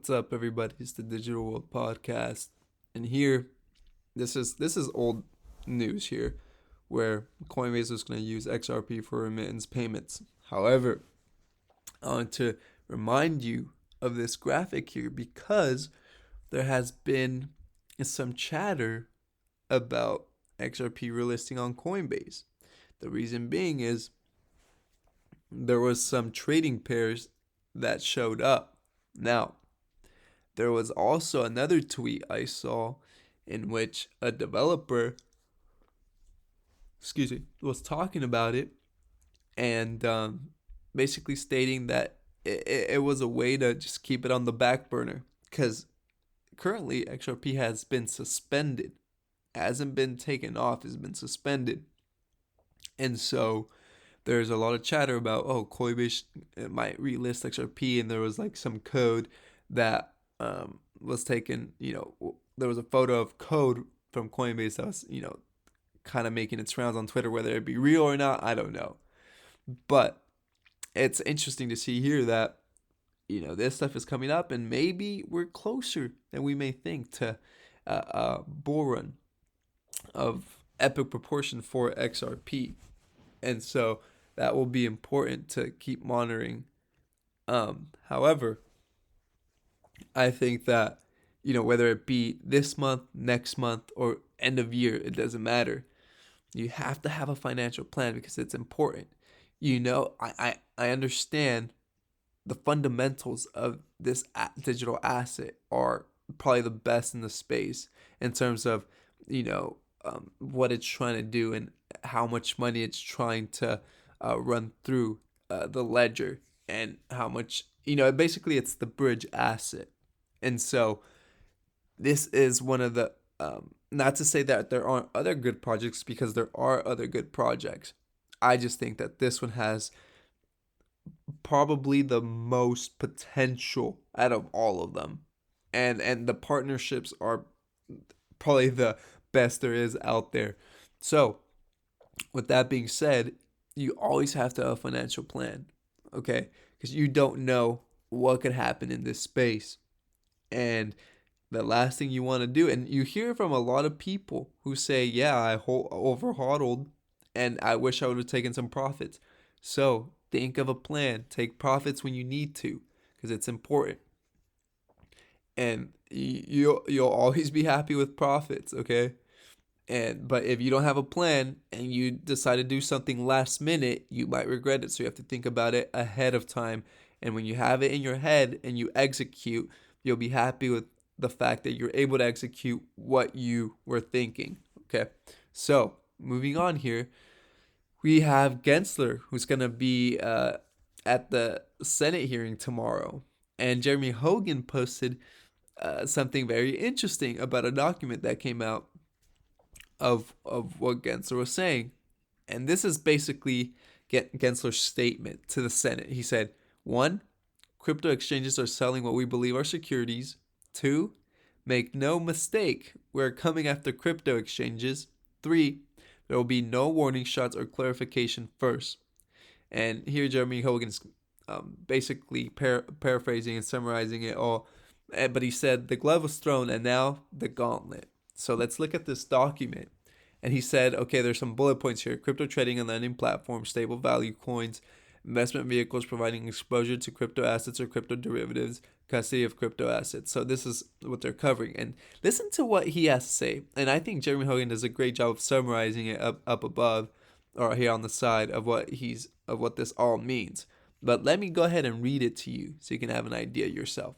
What's up, everybody? It's the Digital World Podcast, and here, this is old news here, where Coinbase is going to use XRP for remittance payments. However, I want to remind you of this graphic here because there has been some chatter about XRP relisting on Coinbase. The reason being is there was some trading pairs that showed up. Now, there was also another tweet I saw in which a developer, was talking about it and basically stating that it was a way to just keep it on the back burner because currently XRP has been suspended, hasn't been taken off, has been suspended, and so there's a lot of chatter about Coinbase might relist XRP, and there was like some code that was taken. There was a photo of code from Coinbase that was kind of making its rounds on Twitter. Whether it be real or not, I don't know. But it's interesting to see here that this stuff is coming up, and maybe we're closer than we may think to a bull run of epic proportion for XRP, and so that will be important to keep monitoring. However, I think that whether it be this month, next month, or end of year, it doesn't matter. You have to have a financial plan because it's important. I understand the fundamentals of this digital asset are probably the best in the space in terms of what it's trying to do and how much money it's trying to run through the ledger, and how much basically it's the bridge asset. And so this is one of the not to say that there aren't other good projects, because there are other good projects. I just think that this one has probably the most potential out of all of them, and the partnerships are probably the best there is out there. So with that being said, you always have to have a financial plan, okay? Because you don't know what could happen in this space. And the last thing you want to do, and you hear from a lot of people who say, yeah, I over hodled and I wish I would have taken some profits. So think of a plan. Take profits when you need to, because it's important. And you'll always be happy with profits, okay? But if you don't have a plan and you decide to do something last minute, you might regret it. So you have to think about it ahead of time. And when you have it in your head and you execute, you'll be happy with the fact that you're able to execute what you were thinking. Okay. So moving on here, we have Gensler, who's going to be at the Senate hearing tomorrow. And Jeremy Hogan posted something very interesting about a document that came out of what Gensler was saying. And this is basically Gensler's statement to the Senate. He said, 1, crypto exchanges are selling what we believe are securities. 2, make no mistake, we're coming after crypto exchanges. 3, there will be no warning shots or clarification first. And here Jeremy Hogan's basically paraphrasing and summarizing it all. But he said the glove was thrown and now the gauntlet. So let's look at this document. And he said, okay, there's some bullet points here. Crypto trading and lending platforms, stable value coins, investment vehicles providing exposure to crypto assets or crypto derivatives, custody of crypto assets. So this is what they're covering. And listen to what he has to say. And I think Jeremy Hogan does a great job of summarizing it up above, or here on the side, of what this all means. But let me go ahead and read it to you so you can have an idea yourself.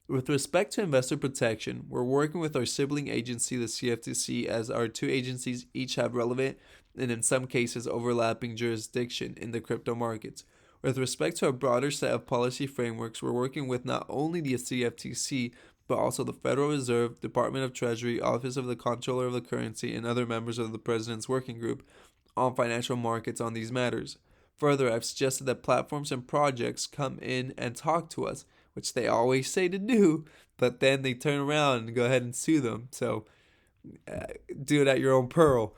With respect to investor protection, we're working with our sibling agency, the CFTC, as our two agencies each have relevant and in some cases overlapping jurisdiction in the crypto markets. With respect to a broader set of policy frameworks, we're working with not only the CFTC, but also the Federal Reserve, Department of Treasury, Office of the Comptroller of the Currency, and other members of the President's Working Group on financial markets on these matters. Further, I've suggested that platforms and projects come in and talk to us, which they always say to do, but then they turn around and go ahead and sue them. So do it at your own peril.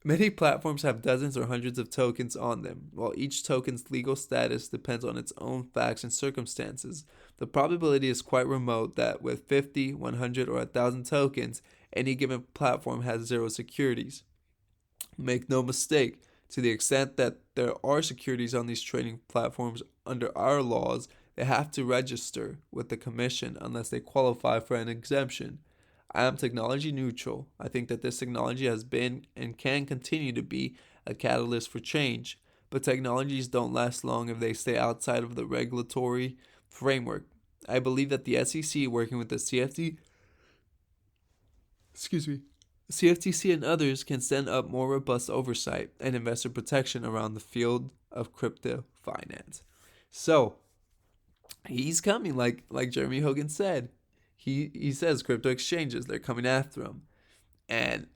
Many platforms have dozens or hundreds of tokens on them, while each token's legal status depends on its own facts and circumstances. The probability is quite remote that with 50, 100, or 1,000 tokens, any given platform has zero securities. Make no mistake, to the extent that there are securities on these trading platforms under our laws, they have to register with the commission unless they qualify for an exemption. I am technology neutral. I think that this technology has been and can continue to be a catalyst for change, but technologies don't last long if they stay outside of the regulatory framework. I believe that the SEC, working with the excuse me, CFTC and others, can stand up more robust oversight and investor protection around the field of crypto finance. So he's coming, like Jeremy Hogan said. He says crypto exchanges, they're coming after him, and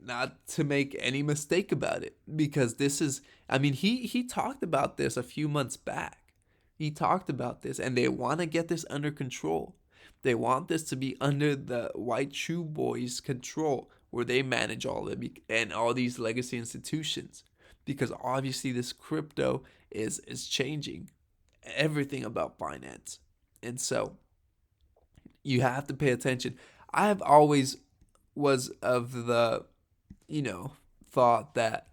not to make any mistake about it, because this is, I mean, he talked about this a few months back. He talked about this, and they want to get this under control. They want this to be under the White Shoe Boys' control, where they manage all of it and all these legacy institutions, because obviously this crypto is changing everything about finance, and so you have to pay attention. I have always was of the, thought that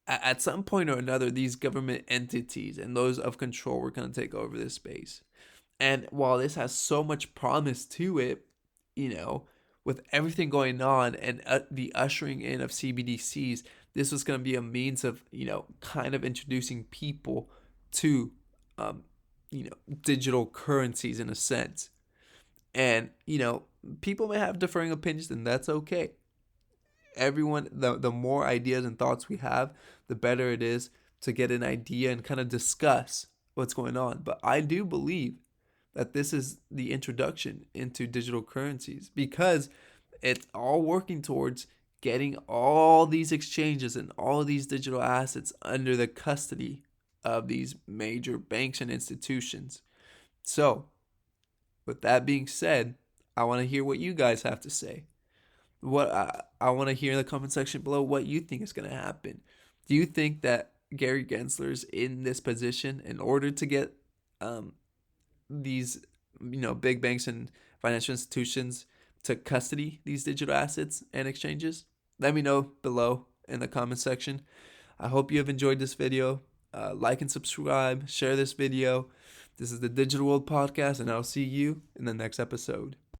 at some point or another, these government entities and those of control were going to take over this space. And while this has so much promise to it, you know, with everything going on and the ushering in of CBDCs, this was going to be a means of, kind of introducing people to, digital currencies in a sense. And, people may have differing opinions, and that's okay. Everyone, the more ideas and thoughts we have, the better it is to get an idea and kind of discuss what's going on. But I do believe that this is the introduction into digital currencies, because it's all working towards getting all these exchanges and all these digital assets under the custody of these major banks and institutions. So, with that being said, I want to hear what you guys have to say. I want to hear in the comment section below what you think is going to happen. Do you think that Gary Gensler is in this position in order to get these big banks and financial institutions to custody these digital assets and exchanges? Let me know below in the comment section. I hope you have enjoyed this video. Like and subscribe, share this video. This is the Digital World Podcast, and I'll see you in the next episode.